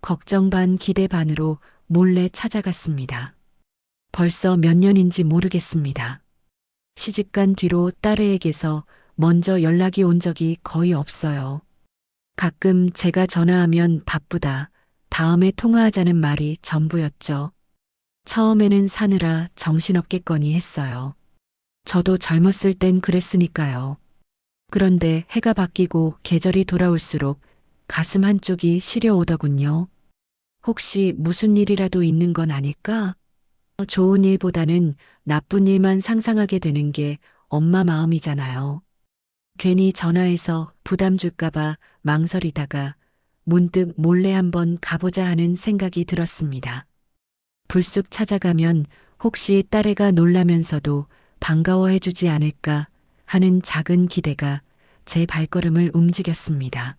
걱정 반 기대 반으로 몰래 찾아갔습니다. 벌써 몇 년인지 모르겠습니다. 시집간 뒤로 딸애에게서 먼저 연락이 온 적이 거의 없어요. 가끔 제가 전화하면 바쁘다, 다음에 통화하자는 말이 전부였죠. 처음에는 사느라 정신없겠거니 했어요. 저도 젊었을 땐 그랬으니까요. 그런데 해가 바뀌고 계절이 돌아올수록 가슴 한쪽이 시려오더군요. 혹시 무슨 일이라도 있는 건 아닐까? 좋은 일보다는 나쁜 일만 상상하게 되는 게 엄마 마음이잖아요. 괜히 전화해서 부담 줄까봐 망설이다가 문득 몰래 한번 가보자 하는 생각이 들었습니다. 불쑥 찾아가면 혹시 딸애가 놀라면서도 반가워해주지 않을까 하는 작은 기대가 제 발걸음을 움직였습니다.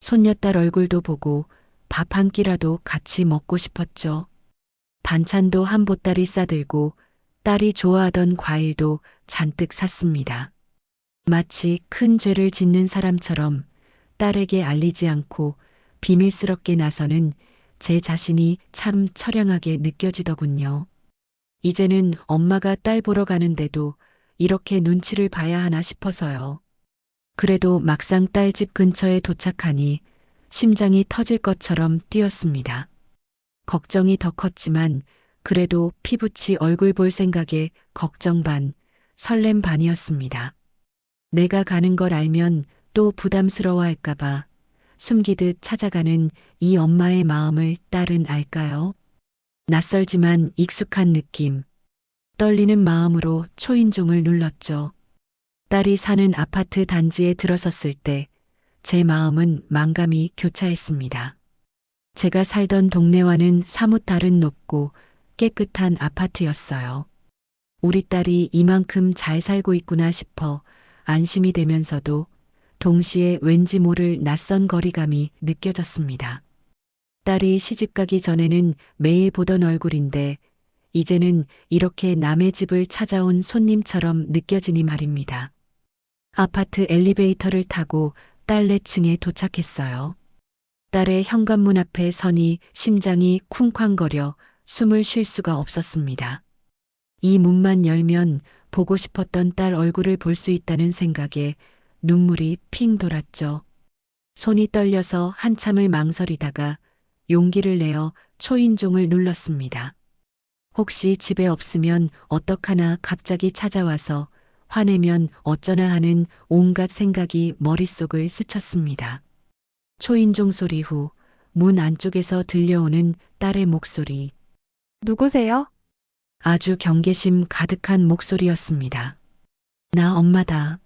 손녀딸 얼굴도 보고 밥 한 끼라도 같이 먹고 싶었죠. 반찬도 한 보따리 싸들고 딸이 좋아하던 과일도 잔뜩 샀습니다. 마치 큰 죄를 짓는 사람처럼 딸에게 알리지 않고 비밀스럽게 나서는 제 자신이 참 처량하게 느껴지더군요. 이제는 엄마가 딸 보러 가는데도 이렇게 눈치를 봐야 하나 싶어서요. 그래도 막상 딸 집 근처에 도착하니 심장이 터질 것처럼 뛰었습니다. 걱정이 더 컸지만 그래도 피부치 얼굴 볼 생각에 걱정 반, 설렘 반이었습니다. 내가 가는 걸 알면 또 부담스러워 할까봐 숨기듯 찾아가는 이 엄마의 마음을 딸은 알까요? 낯설지만 익숙한 느낌. 떨리는 마음으로 초인종을 눌렀죠. 딸이 사는 아파트 단지에 들어섰을 때 제 마음은 만감이 교차했습니다. 제가 살던 동네와는 사뭇 다른 높고 깨끗한 아파트였어요. 우리 딸이 이만큼 잘 살고 있구나 싶어 안심이 되면서도 동시에 왠지 모를 낯선 거리감이 느껴졌습니다. 딸이 시집가기 전에는 매일 보던 얼굴인데 이제는 이렇게 남의 집을 찾아온 손님처럼 느껴지니 말입니다. 아파트 엘리베이터를 타고 딸 4층에 도착했어요. 딸의 현관문 앞에 서니 심장이 쿵쾅거려 숨을 쉴 수가 없었습니다. 이 문만 열면 보고 싶었던 딸 얼굴을 볼 수 있다는 생각에 눈물이 핑 돌았죠. 손이 떨려서 한참을 망설이다가 용기를 내어 초인종을 눌렀습니다. 혹시 집에 없으면 어떡하나 갑자기 찾아와서 화내면 어쩌나 하는 온갖 생각이 머릿속을 스쳤습니다. 초인종 소리 후 문 안쪽에서 들려오는 딸의 목소리. 누구세요? 아주 경계심 가득한 목소리였습니다. 나 엄마다.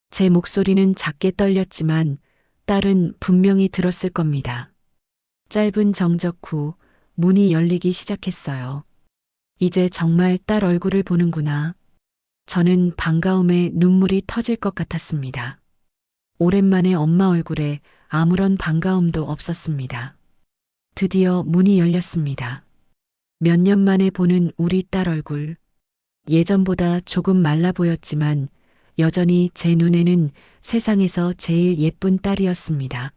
제 목소리는 작게 떨렸지만 딸은 분명히 들었을 겁니다. 짧은 정적 후 문이 열리기 시작했어요. 이제 정말 딸 얼굴을 보는구나. 저는 반가움에 눈물이 터질 것 같았습니다. 오랜만에 엄마 얼굴에 아무런 반가움도 없었습니다. 드디어 문이 열렸습니다. 몇 년 만에 보는 우리 딸 얼굴. 예전보다 조금 말라 보였지만 여전히 제 눈에는 세상에서 제일 예쁜 딸이었습니다.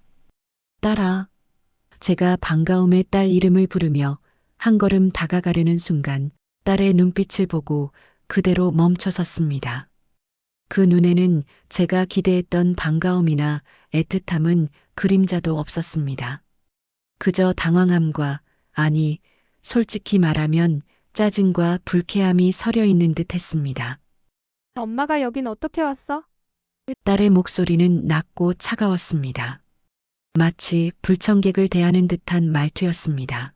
딸아. 제가 반가움에 딸 이름을 부르며 한 걸음 다가가려는 순간 딸의 눈빛을 보고 그대로 멈춰섰습니다. 그 눈에는 제가 기대했던 반가움이나 애틋함은 그림자도 없었습니다. 그저 당황함과, 아니, 솔직히 말하면 짜증과 불쾌함이 서려 있는 듯 했습니다. 엄마가 여긴 어떻게 왔어? 딸의 목소리는 낮고 차가웠습니다. 마치 불청객을 대하는 듯한 말투였습니다.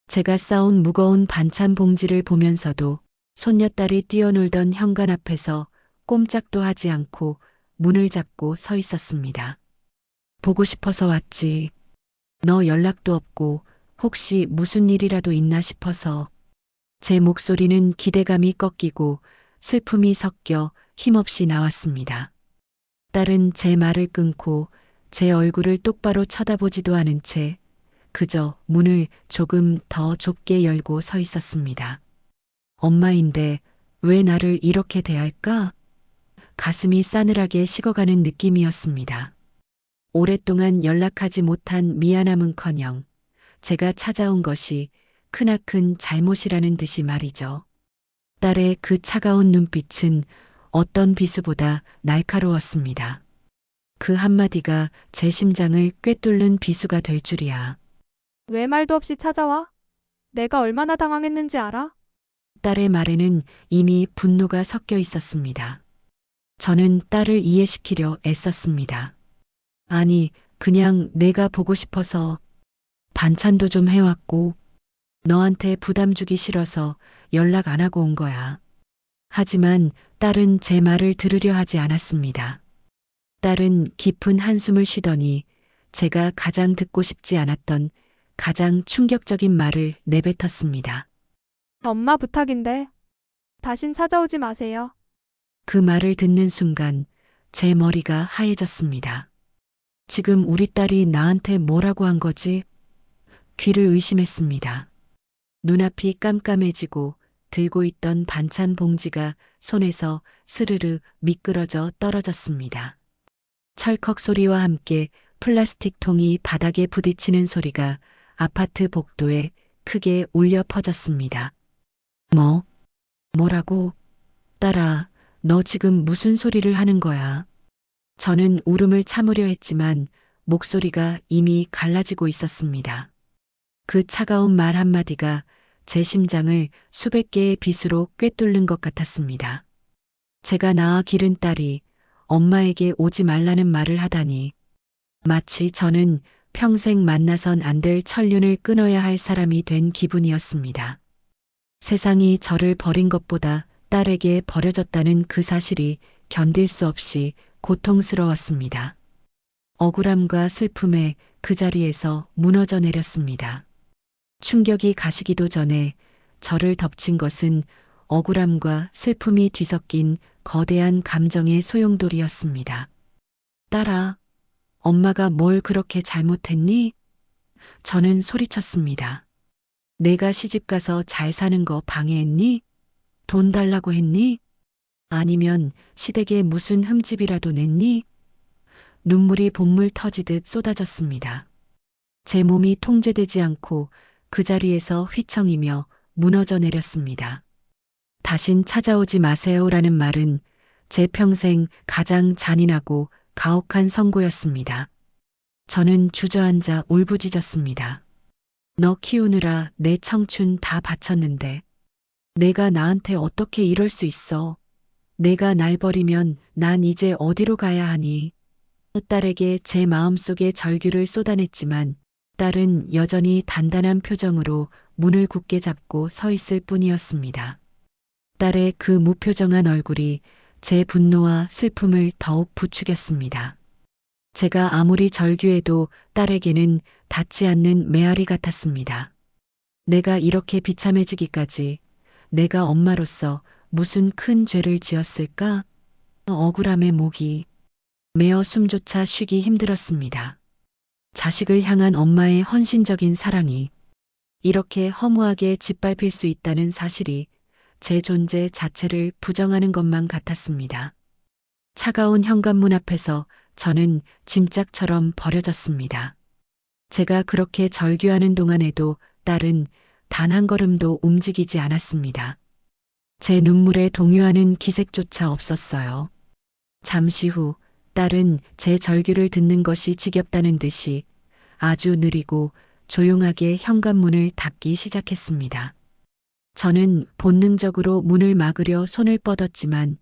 제가 싸온 무거운 반찬 봉지를 보면서도 손녀딸이 뛰어놀던 현관 앞에서 꼼짝도 하지 않고 문을 잡고 서 있었습니다. 보고 싶어서 왔지. 너 연락도 없고 혹시 무슨 일이라도 있나 싶어서. 제 목소리는 기대감이 꺾이고 슬픔이 섞여 힘없이 나왔습니다. 딸은 제 말을 끊고 제 얼굴을 똑바로 쳐다보지도 않은 채 그저 문을 조금 더 좁게 열고 서 있었습니다. 엄마인데 왜 나를 이렇게 대할까? 가슴이 싸늘하게 식어가는 느낌이었습니다. 오랫동안 연락하지 못한 미안함은커녕 제가 찾아온 것이 크나큰 잘못이라는 듯이 말이죠. 딸의 그 차가운 눈빛은 어떤 비수보다 날카로웠습니다. 그 한마디가 제 심장을 꿰뚫는 비수가 될 줄이야. 왜 말도 없이 찾아와? 내가 얼마나 당황했는지 알아? 딸의 말에는 이미 분노가 섞여 있었습니다. 저는 딸을 이해시키려 애썼습니다. 아니, 그냥 내가 보고 싶어서 반찬도 좀 해왔고, 너한테 부담 주기 싫어서 연락 안 하고 온 거야. 하지만 딸은 제 말을 들으려 하지 않았습니다. 딸은 깊은 한숨을 쉬더니 제가 가장 듣고 싶지 않았던 가장 충격적인 말을 내뱉었습니다. 엄마 부탁인데. 다신 찾아오지 마세요. 그 말을 듣는 순간 제 머리가 하얘졌습니다. 지금 우리 딸이 나한테 뭐라고 한 거지? 귀를 의심했습니다. 눈앞이 깜깜해지고 들고 있던 반찬 봉지가 손에서 스르르 미끄러져 떨어졌습니다. 철컥 소리와 함께 플라스틱 통이 바닥에 부딪히는 소리가 아파트 복도에 크게 울려 퍼졌습니다. 뭐라고? 딸아, 너 지금 무슨 소리를 하는 거야? 저는 울음을 참으려 했지만 목소리가 이미 갈라지고 있었습니다. 그 차가운 말 한마디가 제 심장을 수백 개의 빗으로 꿰뚫는 것 같았습니다. 제가 낳아 기른 딸이 엄마에게 오지 말라는 말을 하다니 마치 저는 평생 만나선 안 될 천륜을 끊어야 할 사람이 된 기분이었습니다. 세상이 저를 버린 것보다 딸에게 버려졌다는 그 사실이 견딜 수 없이 고통스러웠습니다. 억울함과 슬픔에 그 자리에서 무너져 내렸습니다. 충격이 가시기도 전에 저를 덮친 것은 억울함과 슬픔이 뒤섞인 거대한 감정의 소용돌이였습니다. 딸아, 엄마가 뭘 그렇게 잘못했니? 저는 소리쳤습니다. 내가 시집가서 잘 사는 거 방해했니? 돈 달라고 했니? 아니면 시댁에 무슨 흠집이라도 냈니? 눈물이 본물 터지듯 쏟아졌습니다. 제 몸이 통제되지 않고 그 자리에서 휘청이며 무너져 내렸습니다. 다신 찾아오지 마세요라는 말은 제 평생 가장 잔인하고 가혹한 선고였습니다. 저는 주저앉아 울부짖었습니다. 너 키우느라 내 청춘 다 바쳤는데 내가 나한테 어떻게 이럴 수 있어? 내가 날 버리면 난 이제 어디로 가야 하니? 딸에게 제 마음속의 절규를 쏟아냈지만 딸은 여전히 단단한 표정으로 문을 굳게 잡고 서 있을 뿐이었습니다. 딸의 그 무표정한 얼굴이 제 분노와 슬픔을 더욱 부추겼습니다. 제가 아무리 절규해도 딸에게는 닿지 않는 메아리 같았습니다. 내가 이렇게 비참해지기까지 내가 엄마로서 무슨 큰 죄를 지었을까? 억울함의 목이 메어 숨조차 쉬기 힘들었습니다. 자식을 향한 엄마의 헌신적인 사랑이 이렇게 허무하게 짓밟힐 수 있다는 사실이 제 존재 자체를 부정하는 것만 같았습니다. 차가운 현관문 앞에서 저는 짐짝처럼 버려졌습니다. 제가 그렇게 절규하는 동안에도 딸은 단 한 걸음도 움직이지 않았습니다. 제 눈물에 동요하는 기색조차 없었어요. 잠시 후 딸은 제 절규를 듣는 것이 지겹다는 듯이 아주 느리고 조용하게 현관문을 닫기 시작했습니다. 저는 본능적으로 문을 막으려 손을 뻗었지만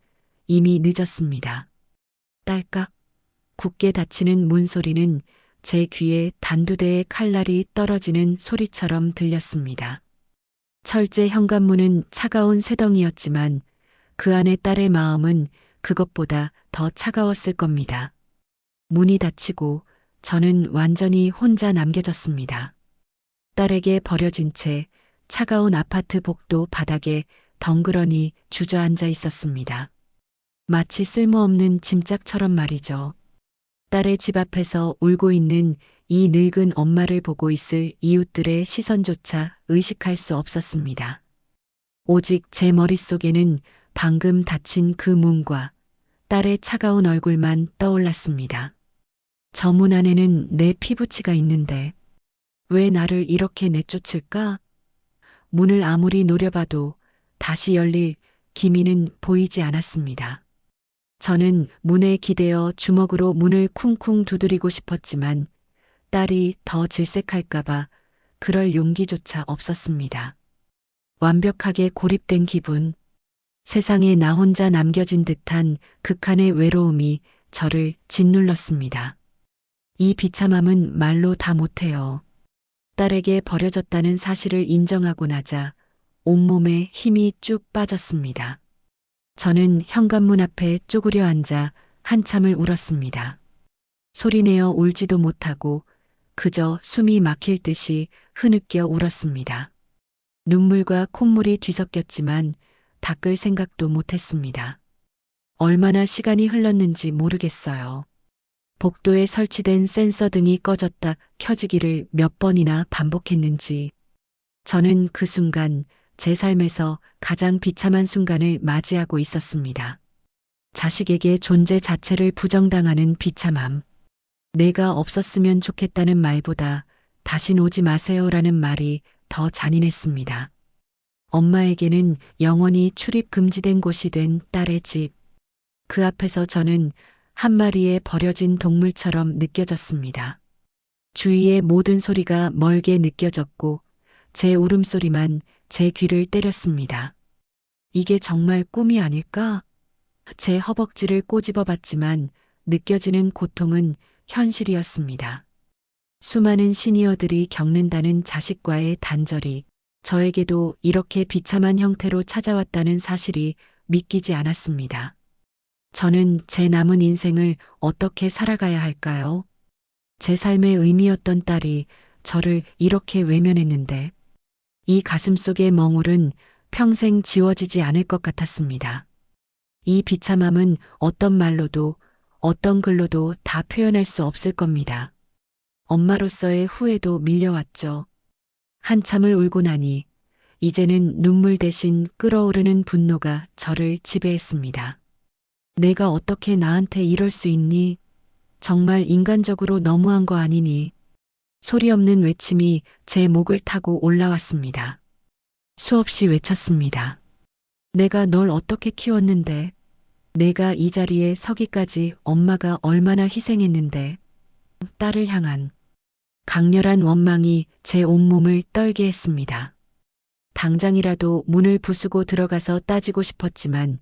이미 늦었습니다. 딸깍 굳게 닫히는 문소리는 제 귀에 단두대의 칼날이 떨어지는 소리처럼 들렸습니다. 철제 현관문은 차가운 쇠덩이였지만 그 안에 딸의 마음은 그것보다 더 차가웠을 겁니다. 문이 닫히고 저는 완전히 혼자 남겨졌습니다. 딸에게 버려진 채 차가운 아파트 복도 바닥에 덩그러니 주저앉아 있었습니다. 마치 쓸모없는 짐짝처럼 말이죠. 딸의 집 앞에서 울고 있는 이 늙은 엄마를 보고 있을 이웃들의 시선조차 의식할 수 없었습니다. 오직 제 머릿속에는 방금 닫힌 그 문과 딸의 차가운 얼굴만 떠올랐습니다. 저 문 안에는 내 피부치가 있는데 왜 나를 이렇게 내쫓을까? 문을 아무리 노려봐도 다시 열릴 기미는 보이지 않았습니다. 저는 문에 기대어 주먹으로 문을 쿵쿵 두드리고 싶었지만 딸이 더 질색할까봐 그럴 용기조차 없었습니다. 완벽하게 고립된 기분, 세상에 나 혼자 남겨진 듯한 극한의 외로움이 저를 짓눌렀습니다. 이 비참함은 말로 다 못해요. 딸에게 버려졌다는 사실을 인정하고 나자 온몸에 힘이 쭉 빠졌습니다. 저는 현관문 앞에 쪼그려 앉아 한참을 울었습니다. 소리내어 울지도 못하고 그저 숨이 막힐 듯이 흐느껴 울었습니다. 눈물과 콧물이 뒤섞였지만 닦을 생각도 못했습니다. 얼마나 시간이 흘렀는지 모르겠어요. 복도에 설치된 센서 등이 꺼졌다 켜지기를 몇 번이나 반복했는지 저는 그 순간 제 삶에서 가장 비참한 순간을 맞이하고 있었습니다. 자식에게 존재 자체를 부정당하는 비참함. 내가 없었으면 좋겠다는 말보다 다신 오지 마세요라는 말이 더 잔인했습니다. 엄마에게는 영원히 출입 금지된 곳이 된 딸의 집. 그 앞에서 저는 한 마리의 버려진 동물처럼 느껴졌습니다. 주위의 모든 소리가 멀게 느껴졌고 제 울음소리만 제 귀를 때렸습니다. 이게 정말 꿈이 아닐까? 제 허벅지를 꼬집어 봤지만 느껴지는 고통은 현실이었습니다. 수많은 시니어들이 겪는다는 자식과의 단절이 저에게도 이렇게 비참한 형태로 찾아왔다는 사실이 믿기지 않았습니다. 저는 제 남은 인생을 어떻게 살아가야 할까요? 제 삶의 의미였던 딸이 저를 이렇게 외면했는데 이 가슴속의 멍울은 평생 지워지지 않을 것 같았습니다. 이 비참함은 어떤 말로도 어떤 글로도 다 표현할 수 없을 겁니다. 엄마로서의 후회도 밀려왔죠. 한참을 울고 나니 이제는 눈물 대신 끓어오르는 분노가 저를 지배했습니다. 내가 어떻게 나한테 이럴 수 있니? 정말 인간적으로 너무한 거 아니니? 소리 없는 외침이 제 목을 타고 올라왔습니다. 수없이 외쳤습니다. 내가 널 어떻게 키웠는데? 내가 이 자리에 서기까지 엄마가 얼마나 희생했는데? 딸을 향한 강렬한 원망이 제 온몸을 떨게 했습니다. 당장이라도 문을 부수고 들어가서 따지고 싶었지만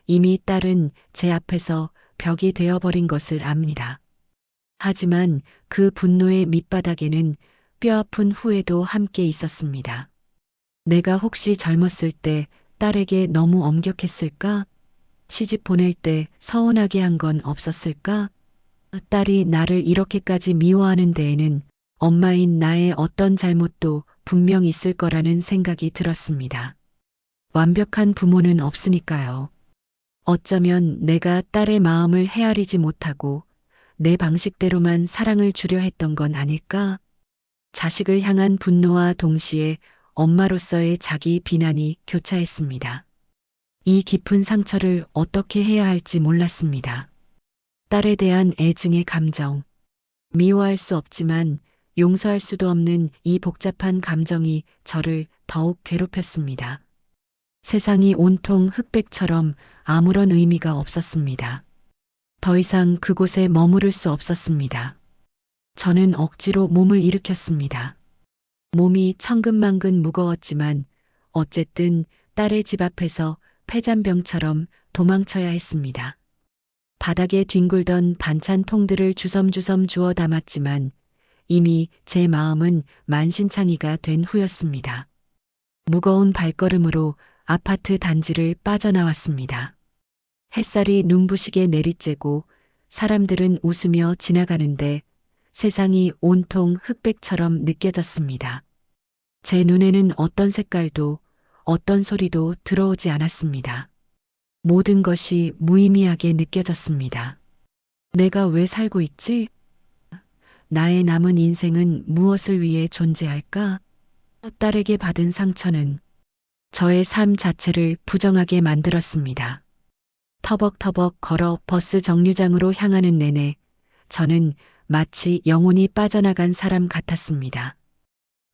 이미 딸은 제 앞에서 벽이 되어버린 것을 압니다. 하지만 그 분노의 밑바닥에는 뼈아픈 후회도 함께 있었습니다. 내가 혹시 젊었을 때 딸에게 너무 엄격했을까? 시집 보낼 때 서운하게 한 건 없었을까? 딸이 나를 이렇게까지 미워하는 데에는 엄마인 나의 어떤 잘못도 분명 있을 거라는 생각이 들었습니다. 완벽한 부모는 없으니까요. 어쩌면 내가 딸의 마음을 헤아리지 못하고 내 방식대로만 사랑을 주려 했던 건 아닐까? 자식을 향한 분노와 동시에 엄마로서의 자기 비난이 교차했습니다. 이 깊은 상처를 어떻게 해야 할지 몰랐습니다. 딸에 대한 애증의 감정, 미워할 수 없지만 용서할 수도 없는 이 복잡한 감정이 저를 더욱 괴롭혔습니다. 세상이 온통 흑백처럼 아무런 의미가 없었습니다. 더 이상 그곳에 머무를 수 없었습니다. 저는 억지로 몸을 일으켰습니다. 몸이 천근만근 무거웠지만 어쨌든 딸의 집 앞에서 폐잔병처럼 도망쳐야 했습니다. 바닥에 뒹굴던 반찬통들을 주섬주섬 주워 담았지만 이미 제 마음은 만신창이가 된 후였습니다. 무거운 발걸음으로 아파트 단지를 빠져나왔습니다. 햇살이 눈부시게 내리쬐고 사람들은 웃으며 지나가는데 세상이 온통 흑백처럼 느껴졌습니다. 제 눈에는 어떤 색깔도 어떤 소리도 들어오지 않았습니다. 모든 것이 무의미하게 느껴졌습니다. 내가 왜 살고 있지? 나의 남은 인생은 무엇을 위해 존재할까? 딸에게 받은 상처는 저의 삶 자체를 부정하게 만들었습니다. 터벅터벅 걸어 버스 정류장으로 향하는 내내 저는 마치 영혼이 빠져나간 사람 같았습니다.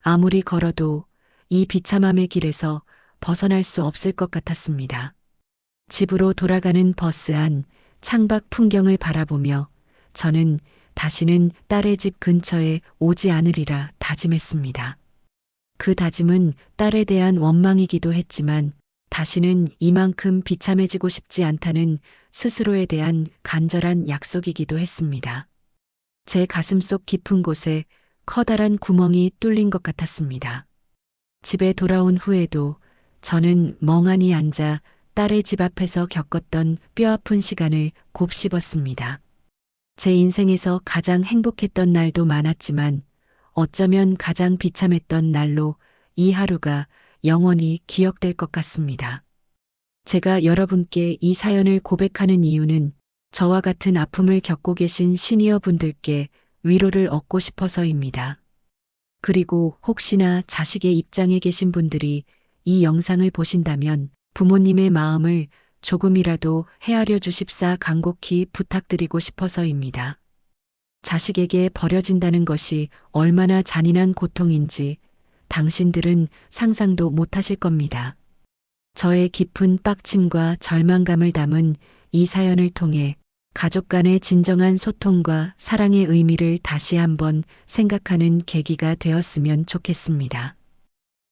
아무리 걸어도 이 비참함의 길에서 벗어날 수 없을 것 같았습니다. 집으로 돌아가는 버스 안 창밖 풍경을 바라보며 저는 다시는 딸의 집 근처에 오지 않으리라 다짐했습니다. 그 다짐은 딸에 대한 원망이기도 했지만 다시는 이만큼 비참해지고 싶지 않다는 스스로에 대한 간절한 약속이기도 했습니다. 제 가슴속 깊은 곳에 커다란 구멍이 뚫린 것 같았습니다. 집에 돌아온 후에도 저는 멍하니 앉아 딸의 집 앞에서 겪었던 뼈아픈 시간을 곱씹었습니다. 제 인생에서 가장 행복했던 날도 많았지만 어쩌면 가장 비참했던 날로 이 하루가 영원히 기억될 것 같습니다. 제가 여러분께 이 사연을 고백하는 이유는 저와 같은 아픔을 겪고 계신 시니어 분들께 위로를 얻고 싶어서입니다. 그리고 혹시나 자식의 입장에 계신 분들이 이 영상을 보신다면 부모님의 마음을 조금이라도 헤아려 주십사 간곡히 부탁드리고 싶어서입니다. 자식에게 버려진다는 것이 얼마나 잔인한 고통인지 당신들은 상상도 못하실 겁니다. 저의 깊은 빡침과 절망감을 담은 이 사연을 통해 가족 간의 진정한 소통과 사랑의 의미를 다시 한번 생각하는 계기가 되었으면 좋겠습니다.